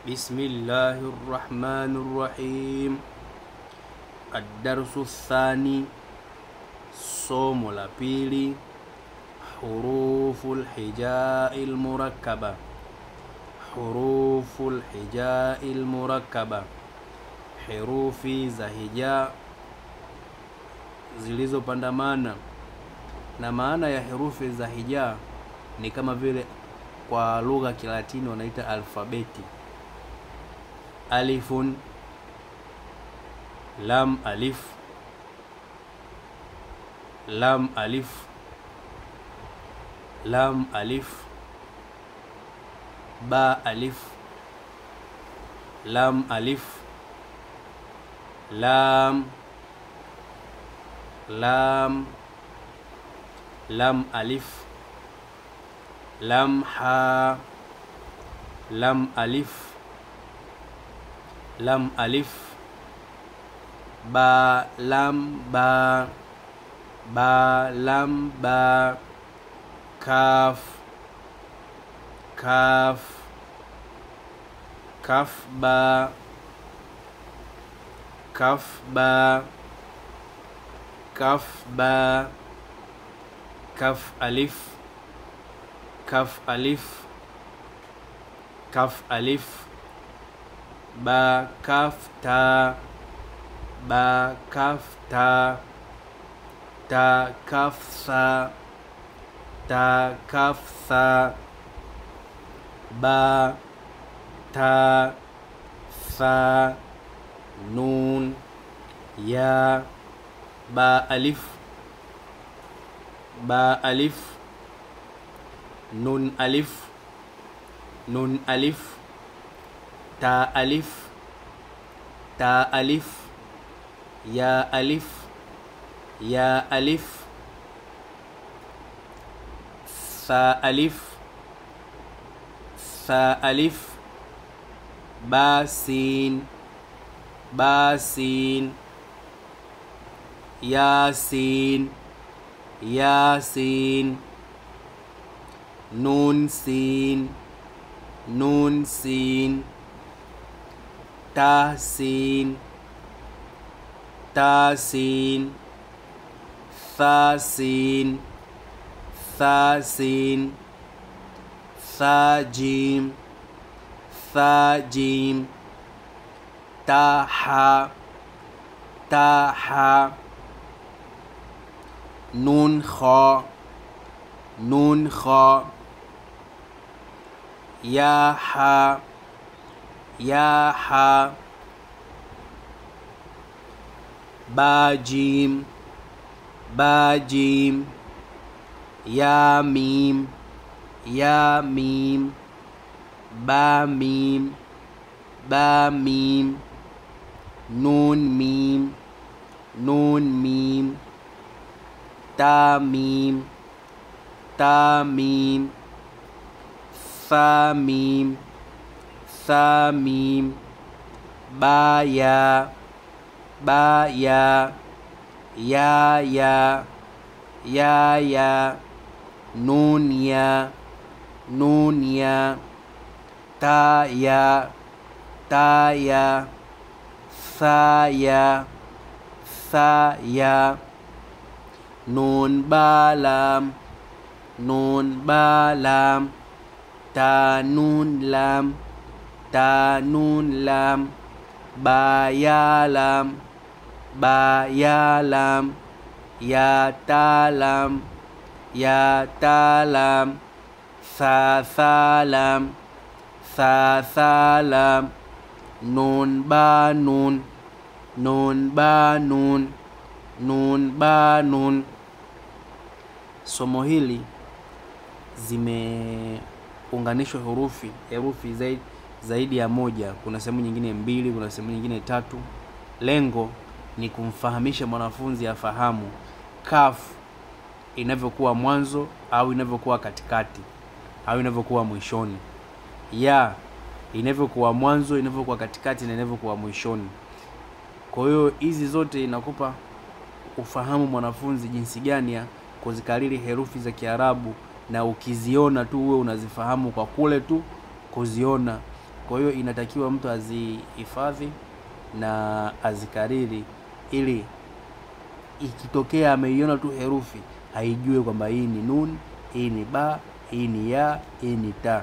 Bismillahirrahmanirrahim. Ad-darsu tsani, somo la pili, huruful hija'il murakkaba. Huruful hija'il murakkaba, herufi za hija zilizopandamana. Na maana ya herufi za hija ni kama vile kwa lugha ya Kilatini wanaita alfabeti. Alifun, lam alif, lam alif, lam alif, ba alif, lam alif, lam, lam, lam alif, lam ha, lam alif, lam alif, ba lam ba, ba lam ba, kaf, kaf, kaf ba, kaf ba, kaf ba, kaf alif, kaf alif, kaf alif, ba kaf ta, ba kaf ta, ta kaf sa, ta kaf sa, ba ta sa, nun ya, ba alif, ba alif, nun alif, nun alif, ta alif, ta alif, ya alif, ya alif, sa alif, sa alif, ba sin, ba sin, yasin, yasin, nun sin, nun sin, tahsin, tahsin, thasin, thasin, thajim, thajim, taha, taha, nun kha, nun kha, ya ha, ya ha, ba jim, ba jim, ya mim, ya mim, ba mim, ba mim, nun mim, nun mim, ta mim, ta mim, fa mim, sa mim, ba ya, ba ya, ya ya, ya ya, nun ya, nun ya, ta ya, ta ya, sa ya, sa ya, nun ba lam, nun ba lam, ta nun lam, ta nun lam, ba ya lam, ba ya lam, ya ta lam, ya ta lam, sa sa lam, sa sa lam, nun ba nun, nun ba nun, nun ba nun. Somo hili zimeunganishwa herufi zaidi ya moja. Kuna sehemu nyingine 2, kuna sehemu nyingine 3. Lengo ni kumfahamisha mwanafunzi afahamu kaf inavyokuwa mwanzo au inavyokuwa katikati au inavyokuwa mwishoni, ya inavyokuwa mwanzo, inavyokuwa katikati na inavyokuwa mwishoni. Kwa hiyo hizi zote inakupa ufahamu mwanafunzi jinsi gani ya kuzikariri herufi za Kiarabu, na ukiziona tu wewe unazifahamu kwa kule tu kuziona. Kwa hiyo inatakiwa mtu azihifadhi na azikariri, ili ikitokea ameiona tu herufi aijue kwamba hii ni nun, hii ni ba, hii ni ya, hii ni ta.